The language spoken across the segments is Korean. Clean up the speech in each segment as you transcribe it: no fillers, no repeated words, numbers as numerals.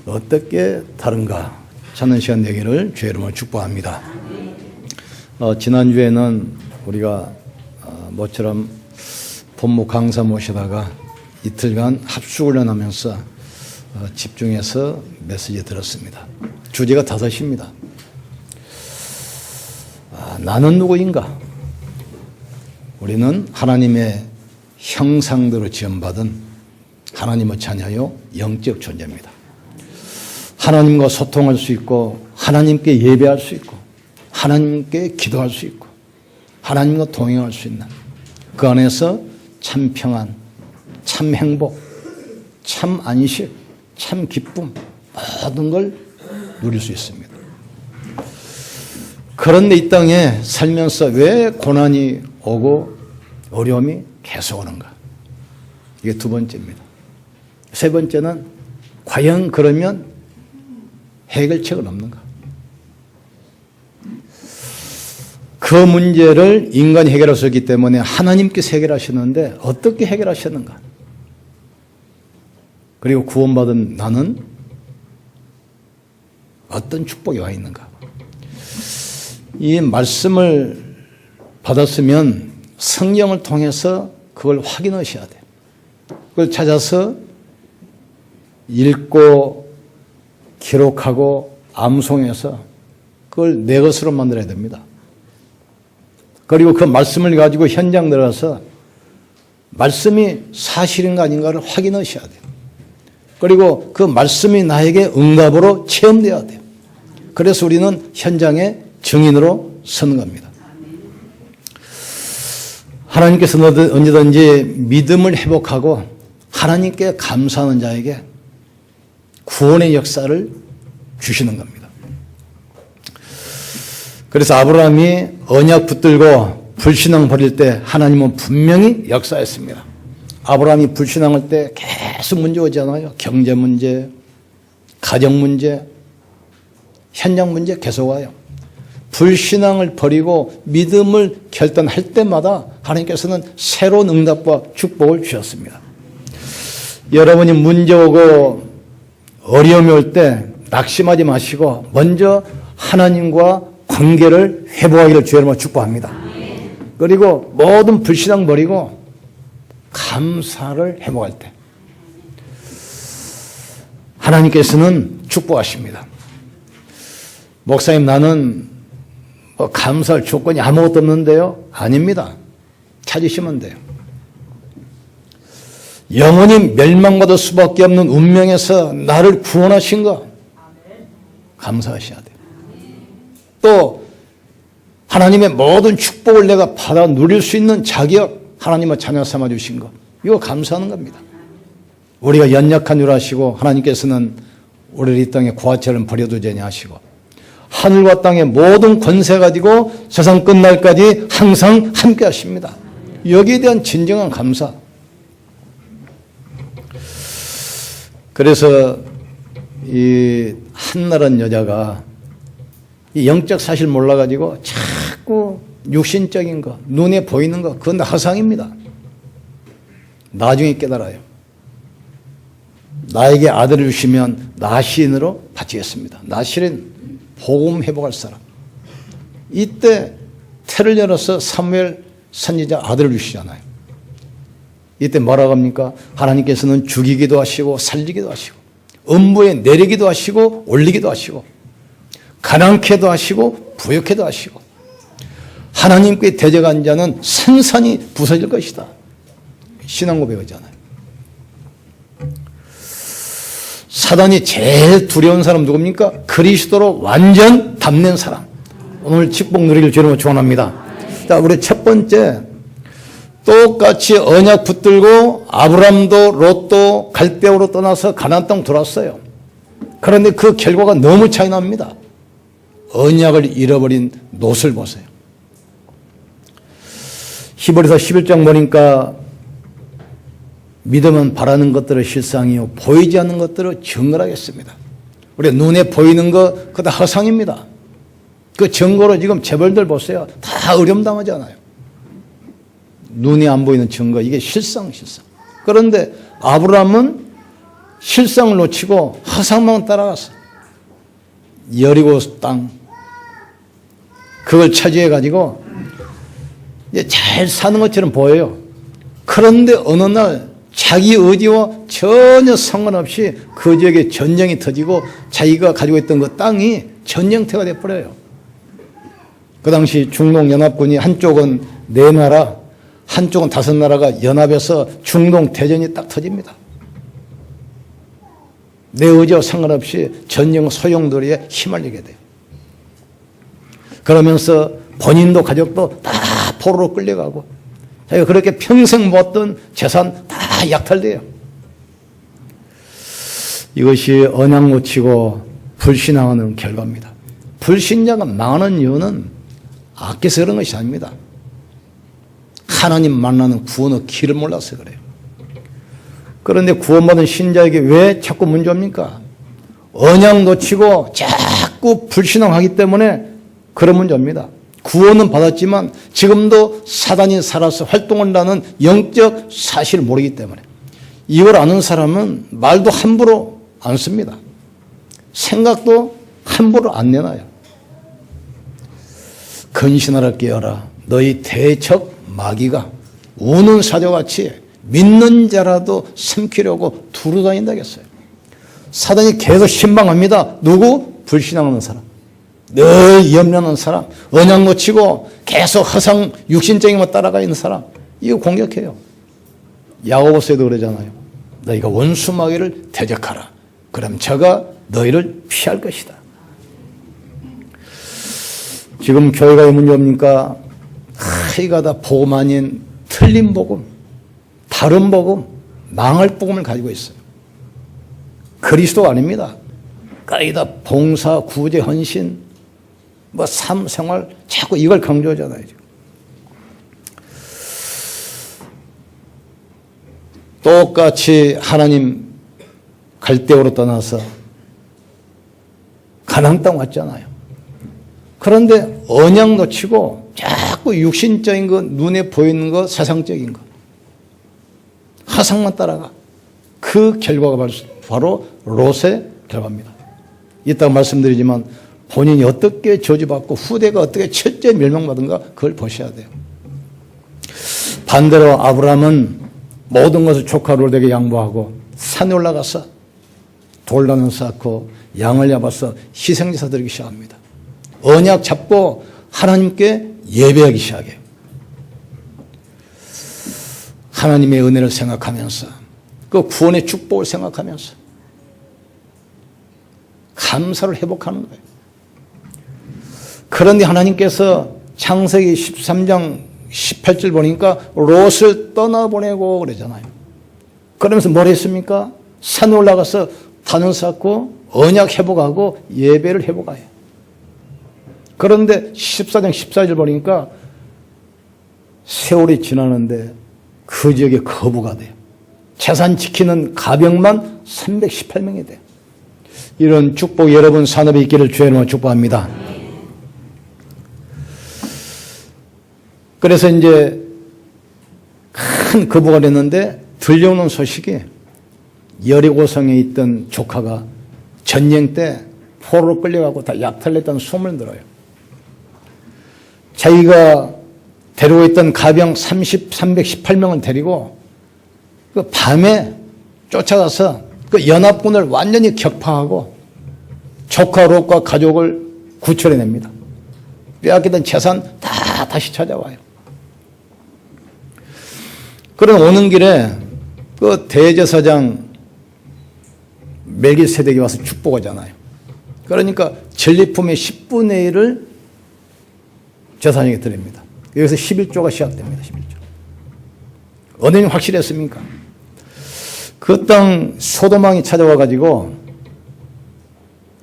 어떻게 다른가 찾는 시간 되기를 주의 이름으로 축복합니다. 지난주에는 우리가 모처럼 본목 강사 모시다가 이틀간 합숙훈련하면서 집중해서 메시지 들었습니다. 주제가 5입니다. 나는 누구인가? 우리는 하나님의 형상대로 지음받은 하나님의 자녀요 영적 존재입니다. 하나님과 소통할 수 있고 하나님께 예배할 수 있고 하나님께 기도할 수 있고 하나님과 동행할 수 있는 그 안에서 참 평안, 참 행복, 참 안식, 참 기쁨 모든 걸 누릴 수 있습니다. 그런데 이 땅에 살면서 왜 고난이 오고 어려움이 계속 오는가? 이게 2번째입니다. 3번째는 과연 그러면 해결책은 없는가? 그 문제를 인간이 해결할 수 없기 때문에 하나님께서 해결하셨는데 어떻게 해결하셨는가? 그리고 구원받은 나는 어떤 축복이 와 있는가? 이 말씀을 받았으면 성경을 통해서 그걸 확인하셔야 돼요. 그걸 찾아서 읽고 기록하고 암송해서 그걸 내 것으로 만들어야 됩니다. 그리고 그 말씀을 가지고 현장 들어가서 말씀이 사실인가 아닌가를 확인하셔야 돼요. 그리고 그 말씀이 나에게 응답으로 체험되어야 돼요. 그래서 우리는 현장의 증인으로 서는 겁니다. 하나님께서 언제든지 믿음을 회복하고 하나님께 감사하는 자에게 구원의 역사를 주시는 겁니다. 그래서 아브라함이 언약 붙들고 불신앙 버릴 때 하나님은 분명히 역사했습니다. 아브라함이 불신앙할 때 계속 문제 오잖아요. 경제 문제, 가정 문제, 현장 문제 계속 와요. 불신앙을 버리고 믿음을 결단할 때마다 하나님께서는 새로운 응답과 축복을 주셨습니다. 여러분이 문제 오고 어려움이 올 때 낙심하지 마시고 먼저 하나님과 관계를 회복하기를 주의 이름으로 축복합니다. 그리고 모든 불신앙 버리고 감사를 회복할 때 하나님께서는 축복하십니다. 목사님, 나는 감사할 조건이 아무것도 없는데요? 아닙니다. 찾으시면 돼요. 영원히 멸망받을 수밖에 없는 운명에서 나를 구원하신 거 감사하셔야 돼요. 또 하나님의 모든 축복을 내가 받아 누릴 수 있는 자격, 하나님의 자녀 삼아 주신 거, 이거 감사하는 겁니다. 우리가 연약한 줄 아시고 하나님께서는 우리를 이 땅에 고아처럼 버려두지 하시고 하늘과 땅의 모든 권세 가지고 세상 끝날까지 항상 함께 하십니다. 여기에 대한 진정한 감사. 그래서 이 한나라는 여자가 이 영적 사실 몰라가지고 자꾸 육신적인 거, 눈에 보이는 거, 그건 다 허상입니다. 나중에 깨달아요. 나에게 아들을 주시면 나시인으로 바치겠습니다. 나시인 복음 회복할 사람. 이때 태를 열어서 사무엘 선지자 아들을 주시잖아요. 이때 뭐라고 합니까? 하나님께서는 죽이기도 하시고 살리기도 하시고 음부에 내리기도 하시고 올리기도 하시고 가난케도 하시고 부욕케도 하시고 하나님께 대적한 자는 산산이 부서질 것이다. 신앙 고백이잖아요. 사단이 제일 두려운 사람 누굽니까? 그리스도로 완전 담는 사람. 오늘 축복 누리길 주님으로 축원합니다. 자, 우리 첫 번째, 똑같이 언약 붙들고 아브람도 롯도 갈대아우로 떠나서 가나안 땅 들어왔어요. 그런데 그 결과가 너무 차이 납니다. 언약을 잃어버린 롯을 보세요. 히브리서 11장 보니까 믿음은 바라는 것들을 실상이요 보이지 않는 것들을 증거하겠습니다. 우리 눈에 보이는 거 그거 다 허상입니다. 그 증거로 지금 재벌들 보세요. 다 어려움당하잖아요. 눈이 안 보이는 증거, 이게 실상. 그런데 아브라함은 실상을 놓치고 허상만 따라갔어. 여리고 땅 그걸 차지해가지고 이제 잘 사는 것처럼 보여요. 그런데 어느 날 자기 의지와 전혀 상관없이 그 지역에 전쟁이 터지고 자기가 가지고 있던 그 땅이 전쟁터가 돼버려요. 그 당시 중동연합군이 한쪽은 4나라, 한쪽은 5나라가 연합해서 중동대전이 딱 터집니다. 내 의지와 상관없이 전쟁 소용돌이에 휘말리게 돼요. 그러면서 본인도 가족도 다 포로로 끌려가고 자기가 그렇게 평생 모았던 재산 다 약탈돼요. 이것이 언약 놓치고 불신앙하는 결과입니다. 불신자가 망하는 이유는 아껴서 그런 것이 아닙니다. 하나님 만나는 구원의 길을 몰라서 그래요. 그런데 구원받은 신자에게 왜 자꾸 문제 옵니까? 언약 놓치고 자꾸 불신앙하기 때문에 그런 문제 옵니다. 구원은 받았지만 지금도 사단이 살아서 활동을 하는 영적 사실을 모르기 때문에 이걸 아는 사람은 말도 함부로 안 씁니다. 생각도 함부로 안 내놔요. 근신하라 깨어라. 너희 대적 마귀가 우는 사자같이 믿는 자라도 삼키려고 두루다닌다겠어요. 사단이 계속 신방합니다. 누구? 불신앙하는 사람. 늘 염려하는 사람. 언약 놓치고 계속 허상 육신적인 따라가 있는 사람. 이거 공격해요. 야고보서에도 그러잖아요. 너희가 원수 마귀를 대적하라. 그럼 저가 너희를 피할 것이다. 지금 교회가 왜 문제 옵니까? 하이가 다 복음 아닌 틀린 복음, 다른 복음, 망할 복음을 가지고 있어요. 그리스도 아닙니다. 거의다 봉사, 구제, 헌신, 삶, 생활 자꾸 이걸 강조하잖아요. 지금. 똑같이 하나님 갈대오로 떠나서 가나안 땅 왔잖아요. 그런데 언약 놓치고 자꾸 육신적인 것, 눈에 보이는 것, 세상적인 것, 하상만 따라가. 그 결과가 바로 롯의 결과입니다. 이따가 말씀드리지만 본인이 어떻게 저주받고 후대가 어떻게 철저히 멸망받은가 그걸 보셔야 돼요. 반대로 아브라함은 모든 것을 조카 롯에게 양보하고 산에 올라가서 돌단을 쌓고 양을 잡아서 희생제사 드리기 시작합니다. 언약 잡고 하나님께 예배하기 시작해요. 하나님의 은혜를 생각하면서 그 구원의 축복을 생각하면서 감사를 회복하는 거예요. 그런데 하나님께서 창세기 13장 18절 보니까 롯을 떠나보내고 그러잖아요. 그러면서 뭘 했습니까? 산에 올라가서 단을 쌓고 언약 회복하고 예배를 회복해요. 그런데 14장 14절 보니까 세월이 지나는데 그 지역에 거부가 돼요. 재산 지키는 가병만 318명이 돼요. 이런 축복 여러분 산업에 있기를 주의 이름으로 축복합니다. 그래서 이제 큰 거부가 됐는데 들려오는 소식이 여리고성에 있던 조카가 전쟁 때 포로로 끌려가고 다 약탈했다는 소문을 들어요. 자기가 데리고 있던 가병 318명을 데리고 그 밤에 쫓아가서 그 연합군을 완전히 격파하고 조카 롯과 가족을 구출해냅니다. 빼앗기던 재산 다 다시 찾아와요. 그럼 오는 길에 그 대제사장 멜기세덱이 와서 축복하잖아요. 그러니까 전리품의 10분의 1을 제사장에게 드립니다. 여기서 11조가 시작됩니다. 11조. 언행이 확실했습니까? 그 땅 소돔왕이 찾아와 가지고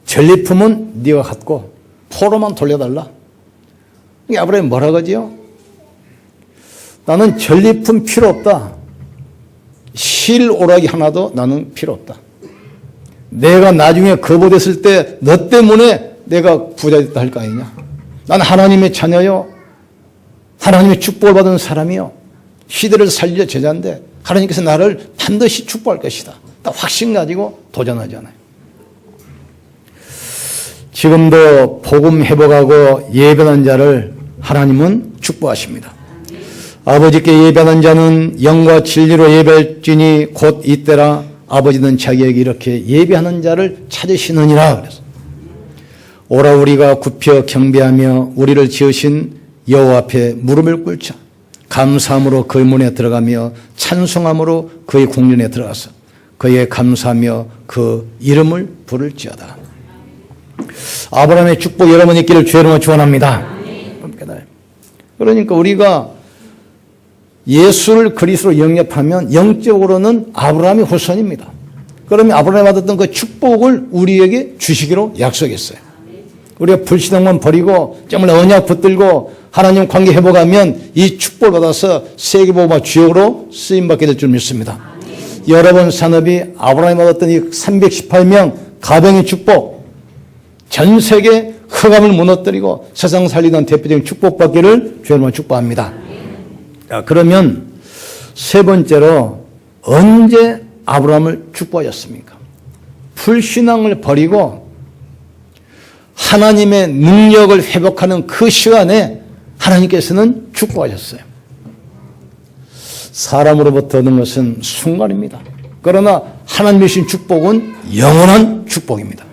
전리품은 네가 갖고 포로만 돌려달라. 아브라함이 뭐라 그러지요? 나는 전리품 필요 없다. 실 오락이 하나도 나는 필요 없다. 내가 나중에 거부됐을 때 너 때문에 내가 부자 됐다 할 거 아니냐. 나는 하나님의 자녀요. 하나님의 축복을 받은 사람이요. 시대를 살릴 제자인데 하나님께서 나를 반드시 축복할 것이다. 딱 확신 가지고 도전하잖아요. 지금도 복음 회복하고 예배하는 자를 하나님은 축복하십니다. 아버지께 예배하는 자는 영과 진리로 예배할지니 곧 이때라 아버지는 자기에게 이렇게 예배하는 자를 찾으시느니라. 그래서 오라 우리가 굽혀 경배하며 우리를 지으신 여호와 앞에 무릎을 꿇자. 감사함으로 그의 문에 들어가며 찬송함으로 그의 궁전에 들어가서 그에게 감사하며 그 이름을 부를지어다. 아브라함의 축복 여러분 있기를 주의 이름으로 축원합니다. 그러니까 우리가 예수를 그리스도로 영접하면 영적으로는 아브라함이 후손입니다. 그러면 아브라함이 받았던 그 축복을 우리에게 주시기로 약속했어요. 우리가 불신앙만 버리고 정말 언약 붙들고 하나님 관계 회복하면 이 축복을 받아서 세계복음화 주역으로 쓰임받게 될 줄 믿습니다. 여러분 산업이 아브라함이 받았던 이 318명 가병의 축복, 전 세계 흑암을 무너뜨리고 세상 살리는 대표적인 축복받기를 주님으로 축복합니다. 자, 그러면 세 번째로 언제 아브라함을 축복하셨습니까? 불신앙을 버리고 하나님의 능력을 회복하는 그 시간에 하나님께서는 축복하셨어요. 사람으로부터 얻는 것은 순간입니다. 그러나 하나님의 주신 축복은 영원한 축복입니다.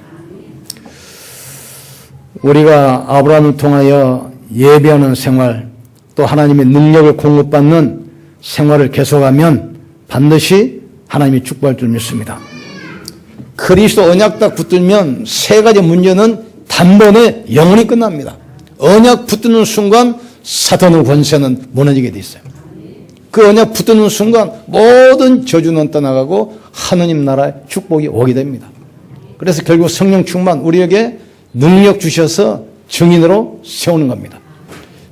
우리가 아브라함을 통하여 예배하는 생활, 또 하나님의 능력을 공급받는 생활을 계속하면 반드시 하나님이 축복할 줄 믿습니다. 그리스도 언약 딱 붙들면 세 가지 문제는 단번에 영원히 끝납니다. 언약 붙드는 순간 사탄의 권세는 무너지게 돼 있어요. 그 언약 붙드는 순간 모든 저주는 떠나가고 하느님 나라의 축복이 오게 됩니다. 그래서 결국 성령 충만 우리에게 능력 주셔서 증인으로 세우는 겁니다.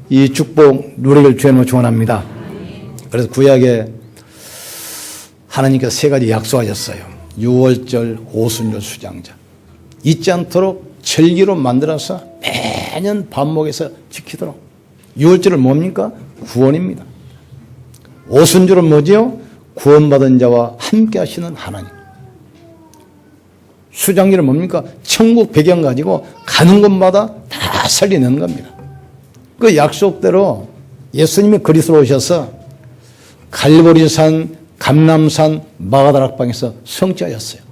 이 축복 누리길 주님으로 축원합니다. 그래서 구약에 하나님께서 세 가지 약속하셨어요. 유월절, 오순절, 수장자. 잊지 않도록 절기로 만들어서 매년 반목에서 지키도록. 유월절은 뭡니까? 구원입니다. 오순절은 뭐지요? 구원받은 자와 함께 하시는 하나님. 수장절은 뭡니까? 천국 배경 가지고 가는 곳마다 다 살리는 겁니다. 그 약속대로 예수님이 그리스도로 오셔서 갈보리산, 감람산, 마가다락방에서 성취하셨어요.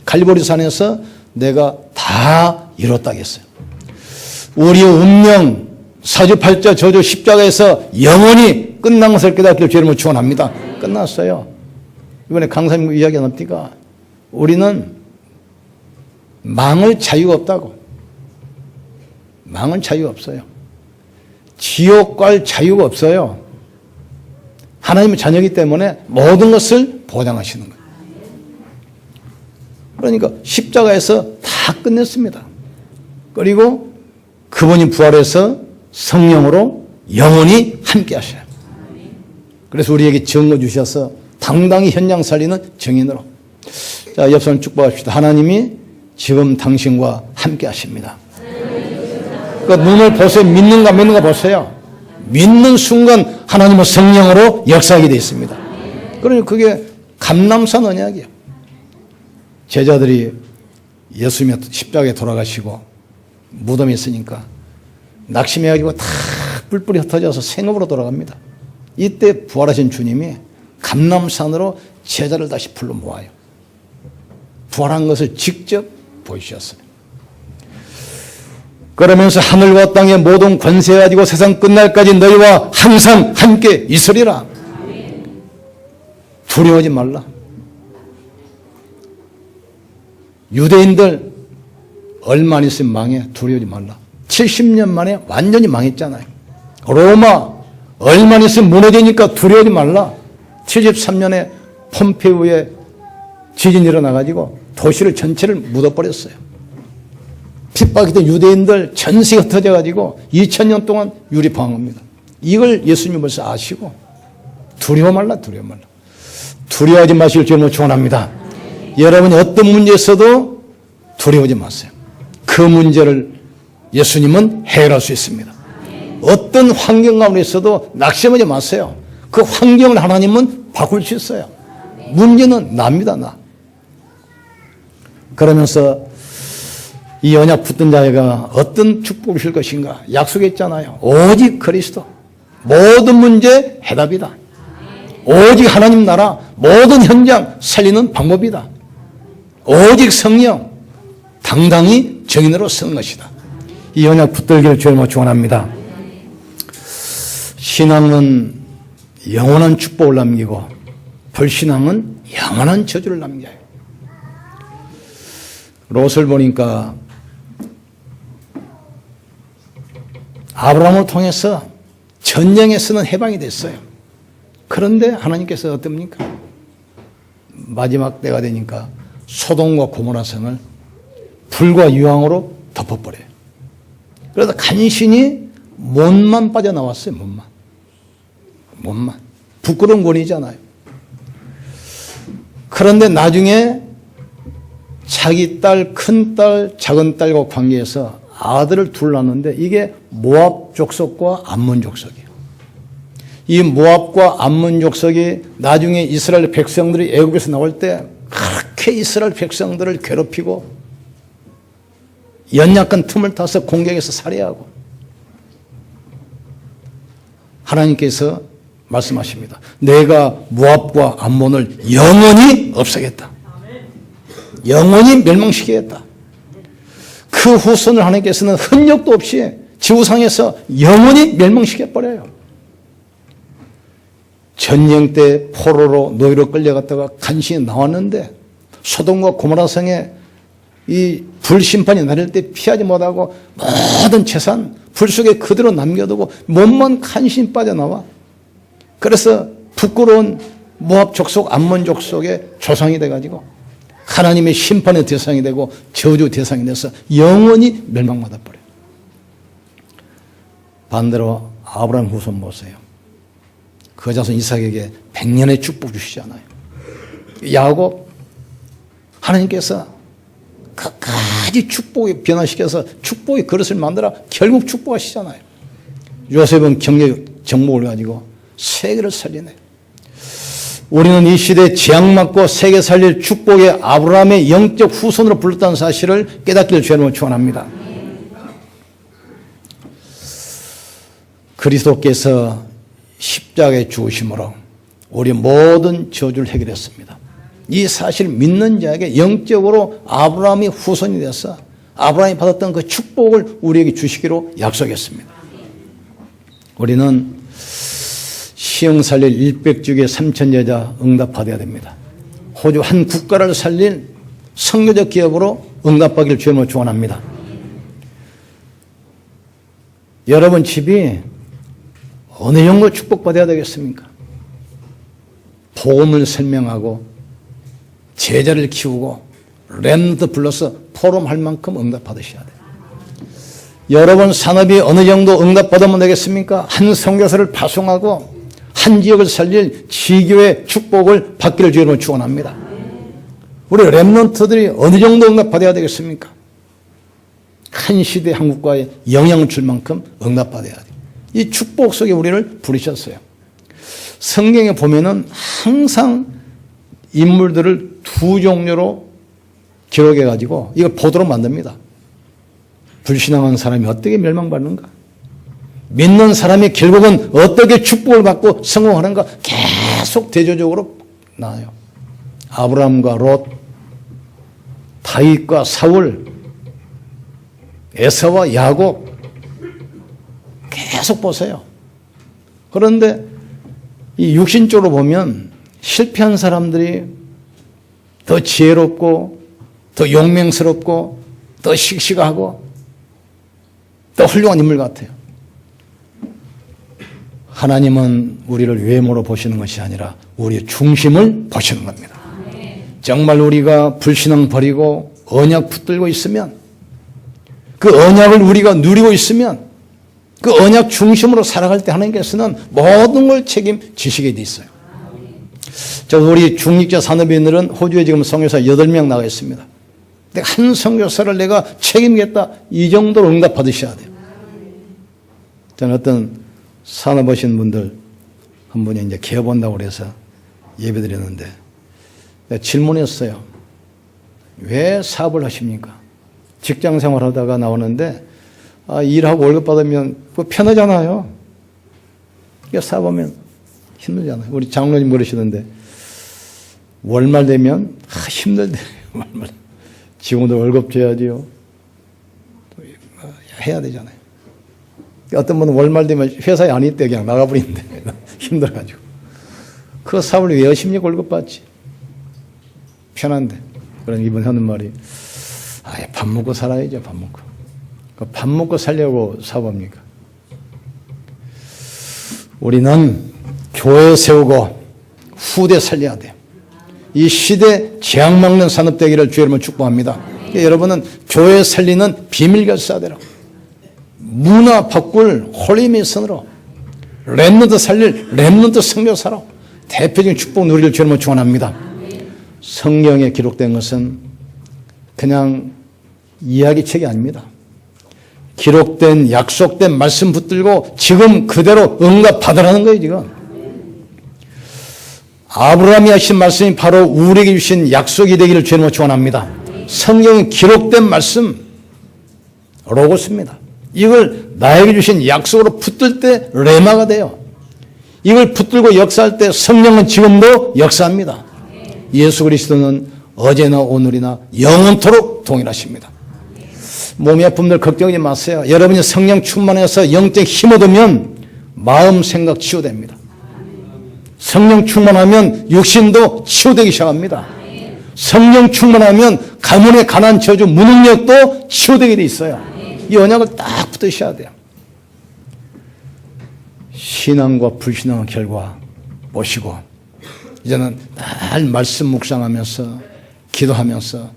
갈보리산에서 내가 다 이뤘다 했어요. 우리의 운명, 사주팔자, 저주, 십자가에서 영원히 끝난 것을 깨닫기를 주님을 축원합니다. 끝났어요. 이번에 강사님 이야기 나옵니까? 우리는 망할 자유가 없다고. 망할 자유가 없어요. 지옥 갈 자유가 없어요. 하나님의 자녀이기 때문에 모든 것을 보장하시는 거예요. 그러니까 십자가에서 다 끝냈습니다. 그리고 그분이 부활해서 성령으로 영원히 함께 하셔요. 그래서 우리에게 증거 주셔서 당당히 현장 살리는 증인으로. 자, 옆 손을 축복합시다. 하나님이 지금 당신과 함께 하십니다. 그 눈을 보세요. 믿는가 보세요. 믿는 순간 하나님은 성령으로 역사하게 되어 있습니다. 그러니 그게 감람산 언약이에요. 제자들이 예수님이 십자가에 돌아가시고 무덤에 있으니까 낙심해가지고 다 뿔뿔이 흩어져서 생업으로 돌아갑니다. 이때 부활하신 주님이 감람산으로 제자를 다시 불러 모아요. 부활한 것을 직접 보이셨어요. 그러면서 하늘과 땅의 모든 권세 가지고 세상 끝날까지 너희와 항상 함께 있으리라. 두려워하지 말라. 유대인들 얼마 안 있으면 망해. 두려워하지 말라. 70년 만에 완전히 망했잖아요. 로마 얼마 안 있으면 무너지니까 두려워하지 말라. 73년에 폼페이오에 지진이 일어나가지고 도시를 전체를 묻어버렸어요. 핍박했던 유대인들 전세가 흩어져가지고 2000년 동안 유리방어입니다. 이걸 예수님이 벌써 아시고 두려워 말라. 두려워하지 마시길 주님으로 축원합니다. 여러분이 어떤 문제 있어도 두려워하지 마세요. 그 문제를 예수님은 해결할 수 있습니다. 어떤 환경 가운데 있어도 낙심하지 마세요. 그 환경을 하나님은 바꿀 수 있어요. 문제는 나입니다. 그러면서 이 언약 붙든 자가 어떤 축복을 줄 것인가 약속했잖아요. 오직 그리스도. 모든 문제 해답이다. 오직 하나님 나라 모든 현장 살리는 방법이다. 오직 성령 당당히 정인으로 서는 것이다. 이 언약 붙들기를 주님으로 축원합니다. 신앙은 영원한 축복을 남기고 불신앙은 영원한 저주를 남겨요. 롯을 보니까 아브라함을 통해서 전쟁에서는 해방이 됐어요. 그런데 하나님께서 어떻습니까? 마지막 때가 되니까 소돔과 고모라 성을 불과 유황으로 덮어버려요. 그래서 간신히 못만 빠져나왔어요. 못만. 부끄러운 권위잖아요. 그런데 나중에 자기 딸, 큰딸, 작은딸과 관계해서 아들을 둘 낳았는데 이게 모압 족속과 암몬 족속이에요. 이 모압과 암몬 족속이 나중에 이스라엘 백성들이 애굽에서 나올 때 그렇게 이스라엘 백성들을 괴롭히고 연약한 틈을 타서 공격해서 살해하고 하나님께서 말씀하십니다. 내가 모압과 암몬을 영원히 없애겠다. 영원히 멸망시키겠다. 그 후손을 하나님께서는 흔적도 없이 지구상에서 영원히 멸망시켜버려요. 전쟁 때 포로로 노예로 끌려갔다가 간신히 나왔는데 소돔과 고모라 성에 이 불심판이 내릴 때 피하지 못하고 모든 재산 불 속에 그대로 남겨두고 몸만 간신히 빠져나와. 그래서 부끄러운 모압 족속, 암몬 족속의 조상이 돼가지고 하나님의 심판의 대상이 되고 저주 대상이 돼서 영원히 멸망받아 버려요. 반대로 아브라함 후손 보세요. 그 자손 이삭에게 100년의 축복 주시잖아요. 야곱 하나님께서 끝까지 축복에 변화시켜서 축복의 그릇을 만들어 결국 축복하시잖아요. 요셉은 경제 정복을 가지고 세계를 살리네. 우리는 이 시대에 재앙맞고 세계 살릴 축복의 아브라함의 영적 후손으로 불렀다는 사실을 깨닫기를 주님으로 축원합니다. 그리스도께서 십자가에 죽으심으로 우리 모든 저주를 해결했습니다. 이 사실을 믿는 자에게 영적으로 아브라함이 후손이 돼서 아브라함이 받았던 그 축복을 우리에게 주시기로 약속했습니다. 우리는 시흥 살릴 100주기의 3,000여자 응답받아야 됩니다. 호주 한 국가를 살릴 선교적 기업으로 응답받기를 주님으로 축원합니다. 여러분 집이 어느 정도 축복받아야 되겠습니까? 복음을 설명하고 제자를 키우고 렘넌트 불러서 포럼할 만큼 응답받으셔야 돼요. 여러분 산업이 어느 정도 응답받으면 되겠습니까? 한 선교사를 파송하고 한 지역을 살릴 지교의 축복을 받기를 주님으로 축원합니다. 우리 렘넌트들이 어느 정도 응답받아야 되겠습니까? 한 시대 한국과에 영향을 줄 만큼 응답받아야 돼요. 이 축복 속에 우리를 부르셨어요. 성경에 보면은 항상 인물들을 두 종류로 기록해가지고 이걸 보도록 만듭니다. 불신앙한 사람이 어떻게 멸망받는가? 믿는 사람이 결국은 어떻게 축복을 받고 성공하는가? 계속 대조적으로 나와요. 아브라함과 롯, 다윗과 사울, 에사와 야곱 계속 보세요. 그런데 이 육신적으로 보면 실패한 사람들이 더 지혜롭고 더 용맹스럽고 더 씩씩하고 더 훌륭한 인물 같아요. 하나님은 우리를 외모로 보시는 것이 아니라 우리의 중심을 보시는 겁니다. 정말 우리가 불신앙 버리고 언약 붙들고 있으면 그 언약을 우리가 누리고 있으면 그 언약 중심으로 살아갈 때 하나님께서는 모든 걸 책임지시게 돼 있어요. 우리 중직자 산업인들은 호주에 지금 선교사 8명 나가 있습니다. 한 선교사를 내가 책임지겠다 이 정도로 응답 받으셔야 돼요. 저는 어떤 산업 오신 분들 한 분이 이제 개업 온다고 그래서 예배 드렸는데 내가 질문했어요. 왜 사업을 하십니까? 직장 생활하다가 나오는데 일하고 월급 받으면 편하잖아요. 사업하면 힘들잖아요. 우리 장로님 그러시던데 월말 되면 힘들대. 월말 직원들 월급 줘야지요. 해야 되잖아요. 어떤 분은 월말 되면 회사에 안 있대 그냥 나가버리는데 힘들어가지고. 그 사업을 왜 하십니까? 월급 받지. 편한데. 그런 이번 하는 말이 밥 먹고 살아야죠. 밥 먹고. 밥 먹고 살려고 사업합니까? 우리는 교회 세우고 후대 살려야 돼요. 이 시대 재앙 막는 산업 되기를 주의 이름으로 축복합니다. 여러분은 교회 살리는 비밀결사대로 문화 바꿀 홀리미선으로 렘넌트 살릴 렘넌트 선교사로 대표적인 축복 누리를 주의 이름으로 축원합니다. 성경에 기록된 것은 그냥 이야기책이 아닙니다. 기록된 약속된 말씀 붙들고 지금 그대로 응답받으라는 거예요. 지금 아브라함이 하신 말씀이 바로 우리에게 주신 약속이 되기를 주님으로 축원합니다. 성경은 기록된 말씀 로고스입니다. 이걸 나에게 주신 약속으로 붙들 때 레마가 돼요. 이걸 붙들고 역사할 때 성령은 지금도 역사합니다. 예수 그리스도는 어제나 오늘이나 영원토록 동일하십니다. 몸이 아픔들 걱정하지 마세요. 여러분이 성령 충만해서 영적 힘 얻으면 마음 생각 치유됩니다. 성령 충만하면 육신도 치유되기 시작합니다. 성령 충만하면 가문의 가난 저주 무능력도 치유되게 돼 있어요. 이 언약을 딱 붙드셔야 돼요. 신앙과 불신앙의 결과 보시고 이제는 날 말씀 묵상하면서 기도하면서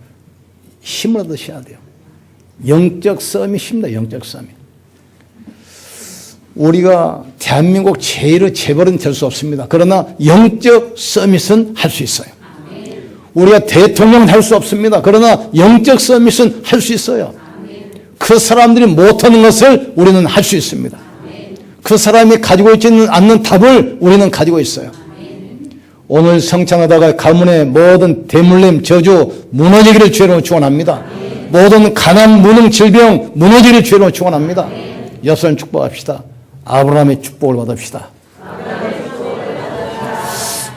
힘을 얻으셔야 돼요. 영적 서밋입니다. 영적 서밋. 우리가 대한민국 제일의 재벌은 될 수 없습니다. 그러나 영적 서밋은 할 수 있어요. 우리가 대통령은 할 수 없습니다. 그러나 영적 서밋은 할 수 있어요. 그 사람들이 못하는 것을 우리는 할 수 있습니다. 그 사람이 가지고 있지 않는 답을 우리는 가지고 있어요. 오늘 성찬하다가 가문의 모든 대물림 저주 무너지기를 주로 축원합니다. 모든 가난 무능 질병 무너지기를 주로 축원합니다. 여러분 축복합시다. 아브라함의 축복을 받읍시다.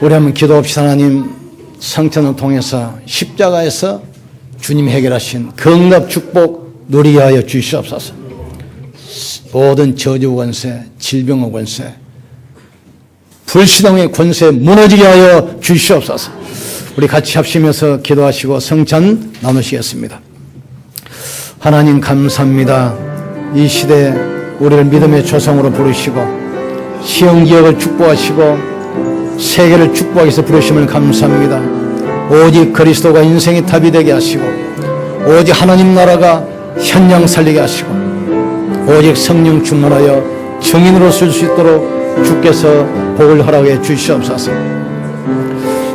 우리 한번 기도합시다. 하나님, 성찬을 통해서 십자가에서 주님 해결하신 건강 축복 누리게 하여 주시옵소서. 모든 저주 권세, 질병의 권세, 불신앙의 권세 무너지게 하여 주시옵소서. 우리 같이 합심해서 기도하시고 성찬 나누시겠습니다. 하나님 감사합니다. 이 시대 우리를 믿음의 조상으로 부르시고 시흥지역을 축복하시고 세계를 축복하기 위해서 부르심을 감사합니다. 오직 그리스도가 인생의 답이 되게 하시고 오직 하나님 나라가 현장 살리게 하시고 오직 성령 충만하여 증인으로 쓸 수 있도록 주께서 복을 허락해 주시옵소서.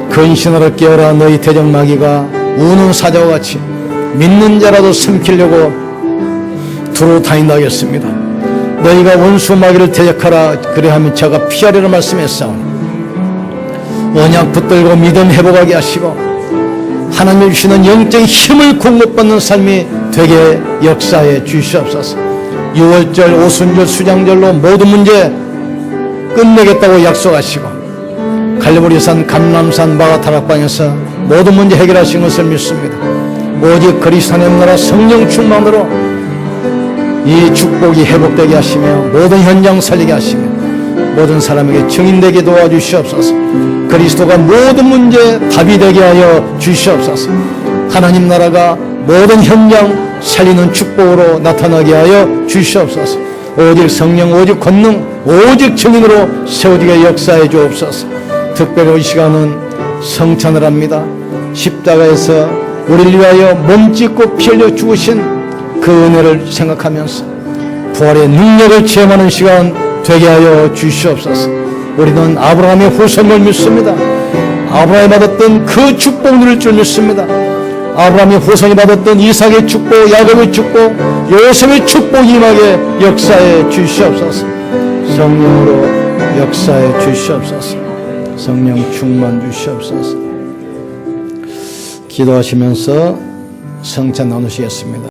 근신하러 깨어라. 너희 대적마귀가 우는 사자와 같이 믿는 자라도 삼키려고 두루 다닌다 하겠습니다. 너희가 원수 마귀를 대적하라. 그래하면 저가 피하리라 말씀했사오니 언약 붙들고 믿음 회복하게 하시고 하나님이 주시는 영적인 힘을 공급받는 삶이 되게 역사해 주시옵소서. 6월절 오순절 수장절로 모든 문제 끝내겠다고 약속하시고 갈보리산 감람산 마가다락방에서 모든 문제 해결하신 것을 믿습니다. 오직 그리스도 하나님 나라 성령 충만으로 이 축복이 회복되게 하시며 모든 현장 살리게 하시며 모든 사람에게 증인되게 도와주시옵소서. 그리스도가 모든 문제 답이 되게 하여 주시옵소서. 하나님 나라가 모든 현장 살리는 축복으로 나타나게 하여 주시옵소서. 오직 성령, 오직 권능, 오직 증인으로 세워지게 역사해 주옵소서. 특별히 이 시간은 성찬을 합니다. 십자가에서 우리를 위하여 몸짓고 피 흘려 죽으신 그 은혜를 생각하면서 부활의 능력을 체험하는 시간 되게 하여 주시옵소서. 우리는 아브라함의 후손을 믿습니다. 아브라함이 받았던 그 축복 누릴 줄 믿습니다. 아브라함의 후손이 받았던 이삭의 축복, 야곱의 축복, 요셉의 축복 임하게 역사해 주시옵소서. 성령으로 역사해 주시옵소서. 성령 충만 주시옵소서. 기도하시면서 성찬 나누시겠습니다.